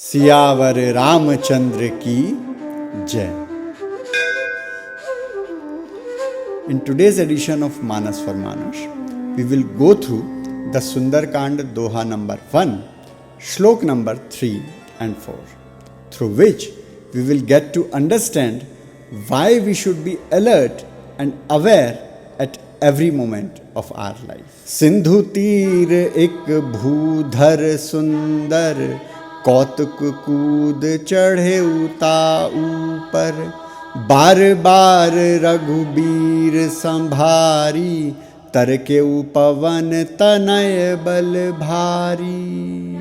सियावर रामचंद्र की जय. In today's edition of Maanas for Maanush, we will go through the Sundarkand Doha number 1, Shlok number 3 and 4, through which we will get to understand why we should be alert and aware at every moment of our life. Sindhu तीर एक भूधर सुंदर कौतुक कूद चढ़े उता ऊपर बार बार रघुबीर संभारी तरके पवन तनय बल भारी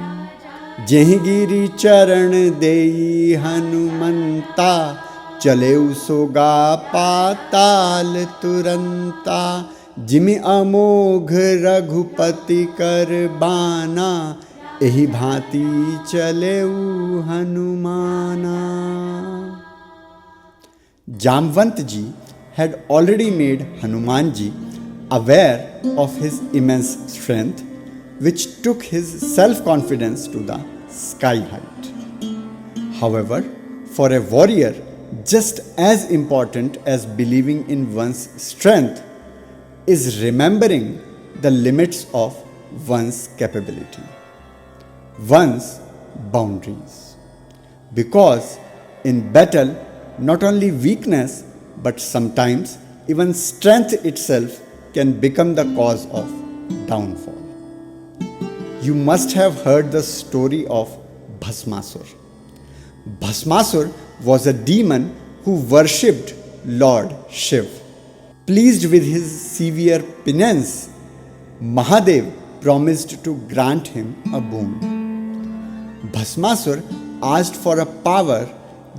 जेहि गिरि चरण देई हनुमंता चले सोगा पाताल तुरंता जिमि अमोघ रघुपति कर बाना एहि भांति चलेउ हनुमाना. Jamvant ji had already made Hanuman ji aware of his immense strength, which took his self-confidence to the sky height. However, for a warrior, just as important as believing in one's strength is remembering the limits of one's capability, one's boundaries. Because in battle, not only weakness, but sometimes even strength itself can become the cause of downfall. You must have heard the story of Bhasmasur. Bhasmasur was a demon who worshipped Lord Shiv. Pleased with his severe penance, Mahadev promised to grant him a boon. Bhasmasur asked for a power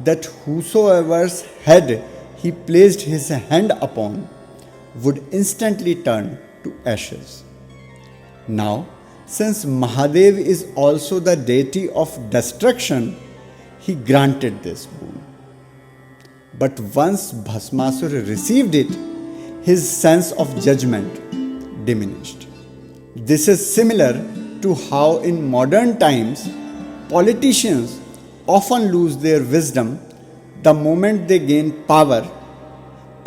that whosoever's head he placed his hand upon would instantly turn to ashes. Now, since Mahadev is also the deity of destruction, he granted this boon. But once Bhasmasur received it, his sense of judgment diminished. This is similar to how in modern times politicians often lose their wisdom the moment they gain power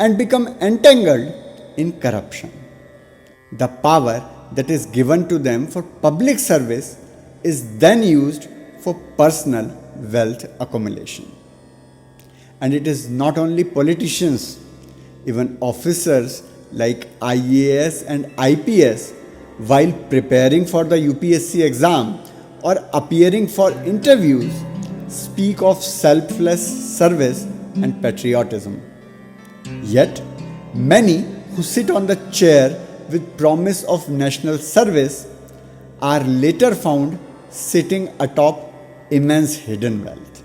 and become entangled in corruption. The power that is given to them for public service is then used for personal wealth accumulation. And it is not only politicians, even officers like IAS and IPS, while preparing for the UPSC exam or appearing for interviews, speak of selfless service and patriotism. Yet, many who sit on the chair with promise of national service are later found sitting atop immense hidden wealth.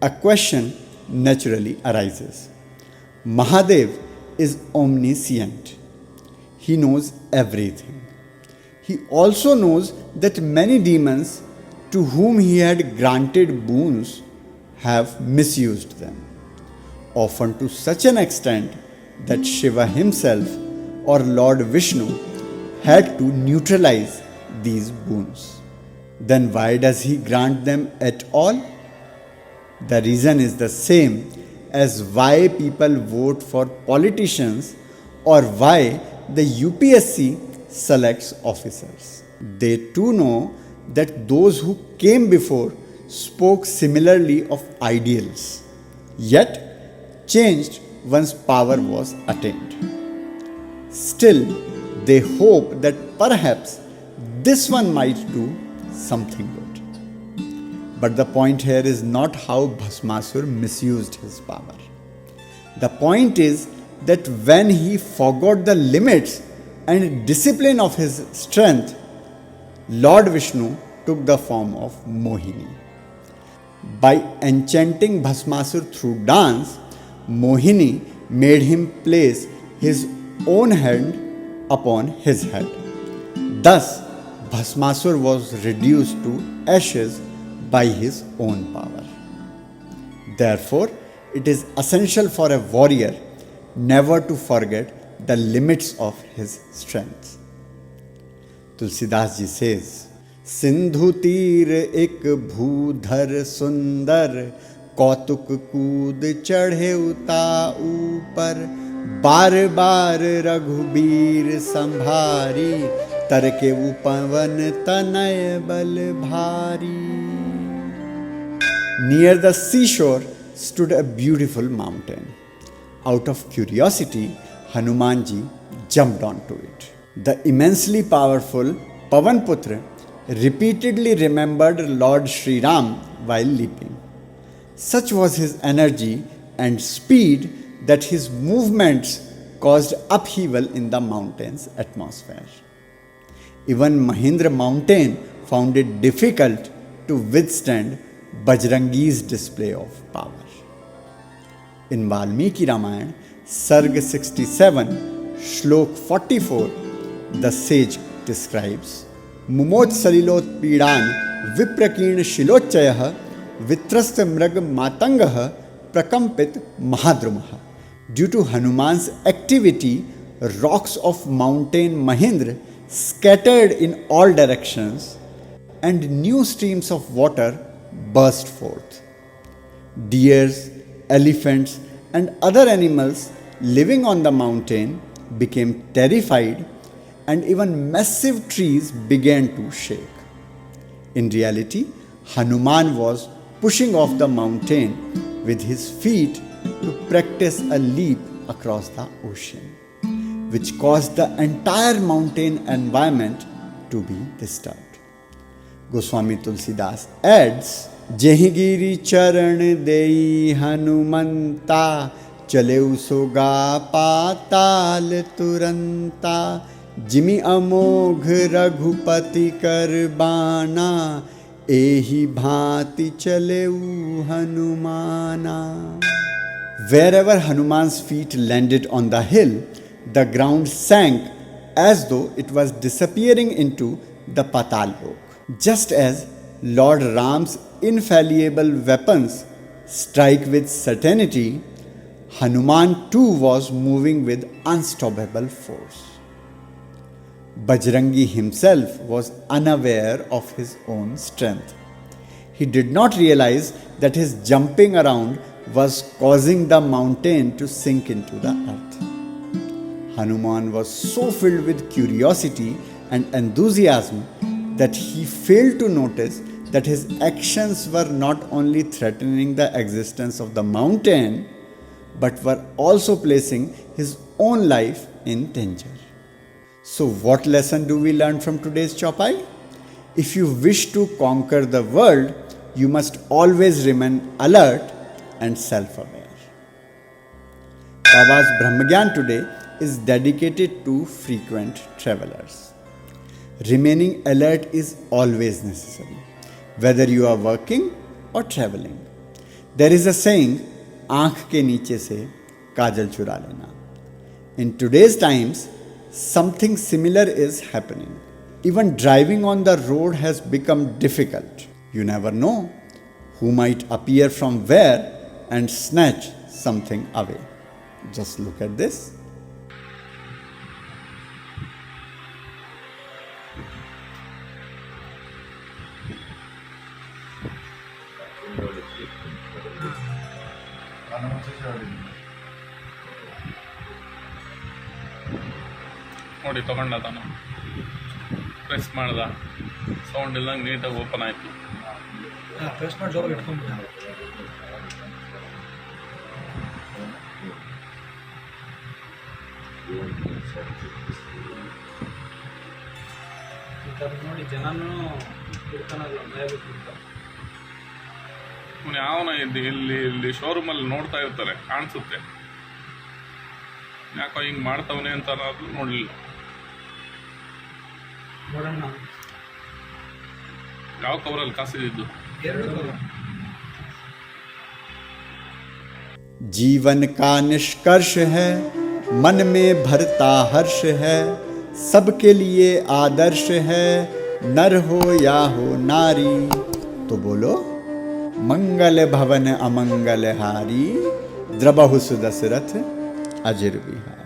A question naturally arises. Mahadev is omniscient. He knows everything. He also knows that many demons to whom he had granted boons have misused them, often to such an extent that Shiva himself or Lord Vishnu had to neutralize these boons. Then why does he grant them at all? The reason is the same as why people vote for politicians or why the UPSC selects officers. They too know that those who came before spoke similarly of ideals, yet changed once power was attained. Still, they hope that perhaps this one might do something good. But the point here is not how Bhasmasur misused his power. The point is that when he forgot the limits and discipline of his strength, Lord Vishnu took the form of Mohini. By enchanting Bhasmasur through dance, Mohini made him place his own hand upon his head. Thus, Bhasmasur was reduced to ashes by his own power. Therefore, it is essential for a warrior never to forget the limits of his strength. Tulsidas ji says, Sindhu तीर एक भूधर सुंदर, कौतुक कूद चढ़े उता ऊपर, बार बार रघुबीर संभारी, तरके उपवन तनय बल भारी. Near the seashore stood a beautiful mountain. Out of curiosity, Hanumanji jumped onto it. The immensely powerful Pavanputra repeatedly remembered Lord Sri Ram while leaping. Such was his energy and speed that his movements caused upheaval in the mountain's atmosphere. Even Mahendra mountain found it difficult to withstand Bajrangi's display of power. In Valmiki Ramayana, Sarg 67, Shlok 44, the sage describes, Mumot salilot pidan viprakeen shilochayah vitrasta mrag matangah prakampit mahadrumaha. Due to Hanuman's activity, rocks of mountain Mahendra scattered in all directions and new streams of water burst forth. Deers, elephants, and other animals living on the mountain became terrified, and even massive trees began to shake. In reality, Hanuman was pushing off the mountain with his feet to practice a leap across the ocean, which caused the entire mountain environment to be disturbed. Goswami Tulsidas adds, Jehigiri charan dei Hanumanta, Chaleu soga patal turanta, Jimi amogh raghupati karbana, Ehi bhati chaleu Hanumana. Wherever Hanuman's feet landed on the hill, the ground sank as though it was disappearing into the Patal Lok. Just as Lord Ram's infallible weapons strike with certainty, Hanuman too was moving with unstoppable force. Bajrangi himself was unaware of his own strength. He did not realize that his jumping around was causing the mountain to sink into the earth. Hanuman was so filled with curiosity and enthusiasm that he failed to notice that his actions were not only threatening the existence of the mountain, but were also placing his own life in danger. So, what lesson do we learn from today's Chopai? If you wish to conquer the world, you must always remain alert and self-aware. Baba's Brahmagyan today is dedicated to frequent travelers. Remaining alert is always necessary, whether you are working or traveling. There is a saying, आँख के नीचे से काजल चुरा लेना. In today's times, something similar is happening. Even driving on the road has become difficult. You never know who might appear from where and snatch something away. Just look at this. ನೋಡಿ ತಗೊಂಡ ತಾನು press ಮಾಡ್ದ sound ಇಲ್ಲಂಗೆ ನೀಟಾಗಿ open ಆಯ್ತು. Press ಮಾಡಿ ಜೋರಾಗಿ ಇಟ್ಕೊಂಡ್ಬಿಟ್ಟ. ನೋಡಿ ಜನನೂ ಇರ್ತಾನಲ್ಲ ಭಯ ಬಿಟ್ಬಿಡ್ತಾರೆ. ಯಾವನ ಇಲ್ಲಿ ಶೋರೂಮಲ್ಲಿ ನೋಡ್ತಾ ಇರ್ತಾರೆ, ಕಾಣಿಸುತ್ತೆ, ಯಾಕೋ ಹಿಂಗೆ ಮಾಡ್ತವನೆ ಅಂತ ಅನ್ನೋದು ನೋಡಲಿಲ್ಲ. ನೋಡೋಣ ಯಾವ ಕವರಲ್ಲಿ ಕಾಸಿದ್ದು? जीवन का निष्कर्ष है, मन में भरता हर्ष है, सबके लिए आदर्श है, नर हो या हो नारी. तो बोलो मंगल भवन अमंगल हारी, द्रबहु सुदशरथ अजिर बिहारी.